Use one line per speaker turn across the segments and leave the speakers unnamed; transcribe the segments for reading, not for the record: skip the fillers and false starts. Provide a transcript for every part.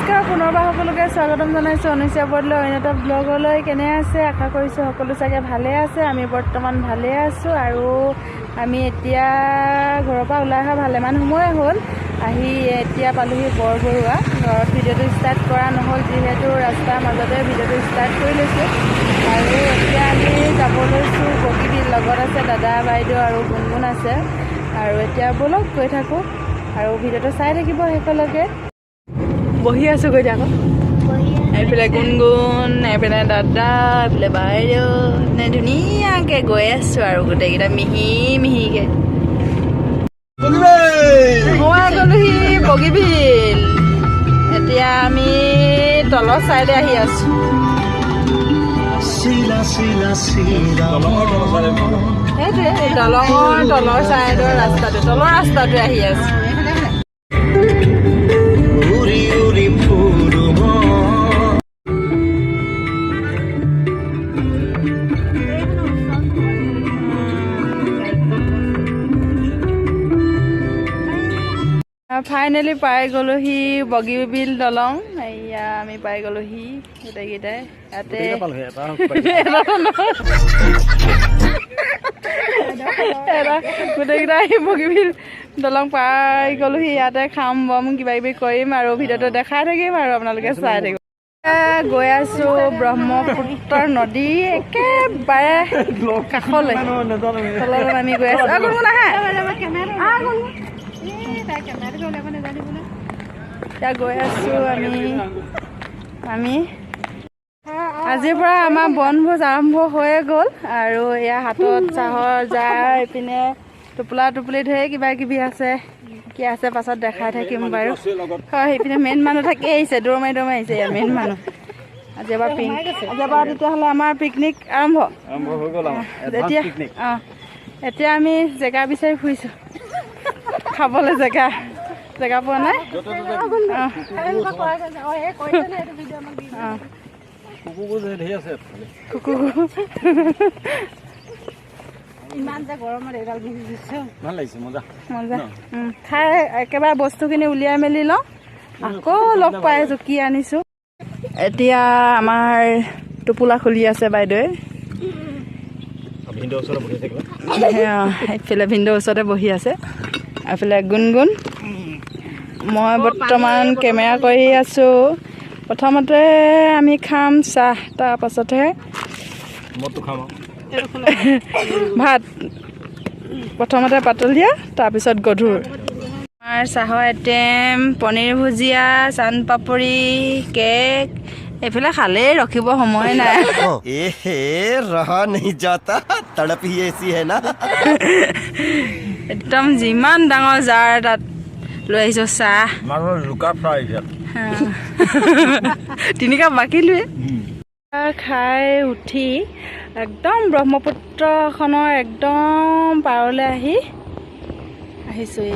নমস্কাৰ পুনৰবাৰ সকলোকে স্বাগতম জনাইছোঁ অনুষ্যা বৰদলৈ অন্য এটা ব্লগলৈ। কেনে আছে আশা কৰিছোঁ সকলো চাগে ভালে আছে। আমি বৰ্তমান ভালে আছোঁ আৰু আমি এতিয়া ঘৰৰ পৰা ওলাই অহা ভালেমান সময় হ'ল। আহি এতিয়া পালোহি বৰবৰুৱা। ঘৰত ভিডিঅ'টো ষ্টাৰ্ট কৰা নহ'ল যিহেতু ৰাস্তাৰ মাজতে ভিডিঅ'টো ষ্টাৰ্ট কৰি লৈছোঁ আৰু এতিয়া আমি যাব লৈছোঁ বগীবিল। লগত আছে দাদা বাইদেউ আৰু গুণগুণ আছে আৰু এতিয়া ব'লক গৈ থাকোঁ আৰু ভিডিঅ'টো চাই থাকিব শেষলৈকে। বহি আছোঁ গৈ থাকোঁ। এইফালে গুণগুণ, এইফালে দাদা, এইফালে বাইদেউ, মানে ধুনীয়াকৈ গৈ আছোঁ আৰু গোটেইকেইটা মিহি মিহিকৈ। সোমাই গ'লোহি বগীবিল। এতিয়া আমি তলৰ চাইডে আহি আছোঁ। সেইটোৱে দলঙৰ তলৰ চাইডৰ ৰাস্তাটো, তলৰ ৰাস্তাটোৱে আহি আছোঁ। ফাইনেলি পাই গ'লোহি বগীবিল দলং। এয়া আমি পাই গ'লোহি গোটেইকেইটাই। ইয়াতে গোটেইকেইটাই বগীবিল দলং পাই গ'লোহি। ইয়াতে খাম বম কিবা কিবি কৰিম আৰু ভিডিঅ'টো দেখাই থাকিম আৰু আপোনালোকে চাই থাকিব। গৈ আছোঁ ব্ৰহ্মপুত্ৰ নদী একেবাৰে কাষলৈ, তললৈ আমি গৈ আছোঁ। এতিয়া গৈ আছোঁ আমি আজিৰ পৰা আমাৰ বনভোজ আৰম্ভ হৈয়ে গ'ল আৰু এয়া হাতত চাহৰ জাৰ, এইপিনে টোপোলা টোপলি ধেৰ কিবা কিবি আছে। কি আছে পাছত দেখাই থাকিম বাৰু। হয়, সেইপিনে মেইন মানুহ থাকি আহিছে, দৌৰ মাৰি আহিছে এয়া মেইন মানুহ। আজি এবাৰ তেতিয়াহ'লে আমাৰ পিকনিক আৰম্ভ হৈ গ'ল। এতিয়া আমি জেগা বিচাৰি ফুৰিছোঁ, খাবলৈ জেগা পোৱা নাই। ইমান যে গৰমত এইডাল ভাল লাগিছে, মজা খাই একেবাৰে বস্তুখিনি উলিয়াই মেলি লওঁ, আকৌ লগ পাই আছোঁ কি আনিছোঁ। এতিয়া আমাৰ টোপোলা খুলি আছে বাইদেৱে। এইফালে ভিনদেউৰ ওচৰতে বহি আছে, এইফালে গুণগুণ। মই বৰ্তমান কেমেৰা কৰি আছোঁ। প্ৰথমতে আমি খাম চাহ, তাৰপাছতহে ভাত। প্ৰথমতে পাতলীয়া, তাৰপিছত গধুৰ। আমাৰ চাহৰ আইটেম পনীৰ ভুজিয়া, চান পাপৰি, কেক। এইফালে খালেই ৰখিব সময় নাই। একদম যিমান ডাঙৰ জাৰ তাত লৈ আহিছোঁ চাহ। 3 কাপ বাকী লোৱে খাই উঠি একদম ব্ৰহ্মপুত্ৰখনৰ একদম পাৰলৈ আহিছোঁ।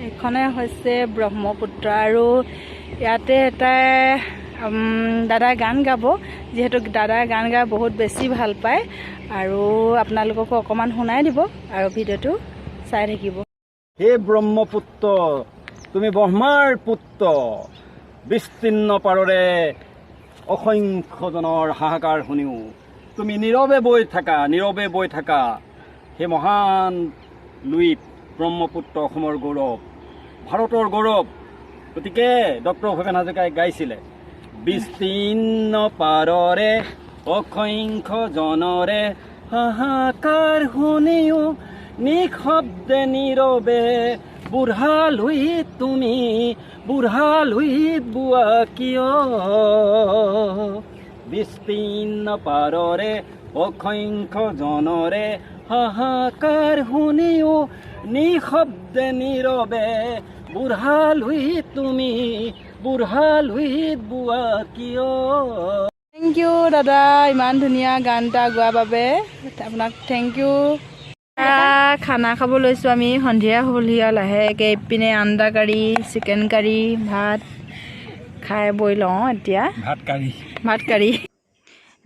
এইখনে হৈছে ব্ৰহ্মপুত্ৰ আৰু ইয়াতে এটা দাদাই গান গাব, যিহেতু দাদাই গান গাই বহুত বেছি ভাল পায় আৰু আপোনালোককো অকণমান শুনাই দিব আৰু ভিডিঅ'টো চাই থাকিব।
হে ব্ৰহ্মপুত্ৰ, তুমি ব্ৰহ্মাৰ পুত্ৰ, বিস্তীৰ্ণ পাৰৰে অসংখ্যজনৰ হাহাকাৰ শুনিও তুমি নীৰৱে বৈ থাকা। হে মহান লুইত ব্ৰহ্মপুত্ৰ, অসমৰ গৌৰৱ, ভাৰতৰ গৌৰৱ। গতিকে ডক্টৰ ভূপেন হাজৰিকাই গাইছিলে, বিস্তীৰ্ণ পাৰৰে অসংখ্যজনৰে হাহাকাৰ শুনিও নিশব্দে নীৰৱে বুঢ়া লুইত তুমি, বুঢ়া লুইত বোৱা কিয়। বিস্তীৰ্ণ পাৰৰে অসংখ্যজনৰে হাহাকাৰ শুনিও নিশব্দে নীৰৱে বুঢ়া লুইত তুমি, বুঢ়া লুইত বোৱা কিয়।
থেংক ইউ দাদা, ইমান ধুনীয়া গান এটা গোৱাৰ বাবে আপোনাক থেংক ইউ। খানা খাব লৈছোঁ আমি, সন্ধিয়া হ'লহি আৰু লাহেকৈ। ইপিনে আন্দা কাৰী, চিকেন কাৰী, ভাত খাই বৈ লওঁ এতিয়া। ভাত কাৰী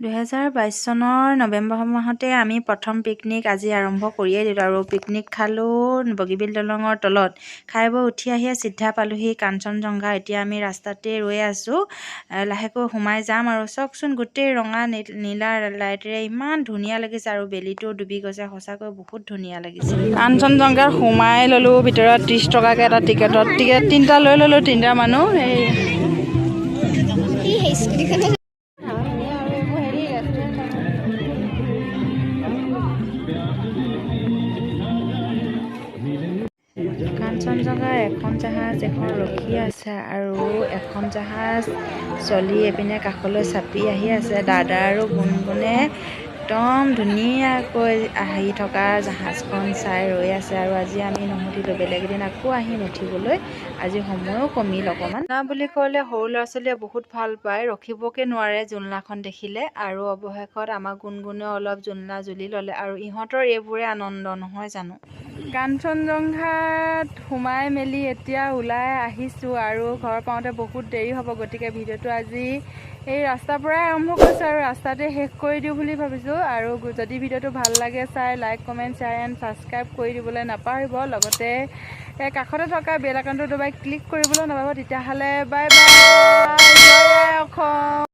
2022 চনৰ নৱেম্বৰ মাহতে আমি প্ৰথম পিকনিক আজি আৰম্ভ কৰিয়ে দিলোঁ আৰু পিকনিক খালোঁ বগীবিল দলঙৰ তলত। খাই বৈ উঠি আহিয়ে চিধা পালোহি কাঞ্চনজংঘা। এতিয়া আমি ৰাস্তাতে ৰৈ আছোঁ, লাহেকৈ সোমাই যাম আৰু চাওকচোন গোটেই ৰঙা নীলা লাইটেৰে ইমান ধুনীয়া লাগিছে আৰু বেলিটো ডুবি গৈছে, সঁচাকৈ বহুত ধুনীয়া লাগিছে। কাঞ্চনজংঘাত সোমাই ল'লোঁ ভিতৰত 30 টকাকৈ এটা টিকেটত, টিকেট 3টা লৈ ল'লোঁ, 3টা মানুহ। কাঞ্চনজংঘাৰ এখন জাহাজ এখন ৰখি আছে আৰু এখন জাহাজ চলি এপিনে কাষলৈ চাপি আহি আছে। দাদা আৰু গুণগুণে একদম ধুনীয়াকৈ আহি থকা জাহাজখন চাই ৰৈ আছে আৰু আজি আমি নুঠিলোঁ, বেলেগ এদিন আকৌ আহিম উঠিবলৈ। আজি সময়ো কমিল অকণমান। জোলনা বুলি ক'লে সৰু ল'ৰা ছোৱালীয়ে বহুত ভাল পায়, ৰখিবকে নোৱাৰে জোলনাখন দেখিলে। আৰু অৱশেষত আমাৰ গুণগুণেও অলপ জোলনা জুলি ল'লে আৰু ইহঁতৰ এইবোৰে আনন্দ নহয় জানো। কাঞ্চনজংঘাত সোমাই মেলি এতিয়া ওলাই আহিছোঁ আৰু ঘৰ পাওঁতে বহুত দেৰি হ'ব, গতিকে ভিডিঅ'টো আজি এই ৰাস্তাৰ পৰাই আৰম্ভ কৰিছোঁ আৰু ৰাস্তাতে শেষ কৰি দিওঁ বুলি ভাবিছোঁ। আৰু যদি ভিডিঅ'টো ভাল লাগে চাই like comment share and subscribe কৰি দিবলৈ নাপাহৰিব, লগতে কাষতে থকা বেল আইকনটো দবাই ক্লিক কৰিবলৈ নাপাহৰিব। তেতিয়াহ'লে বাই বাই, জয় আই অসম।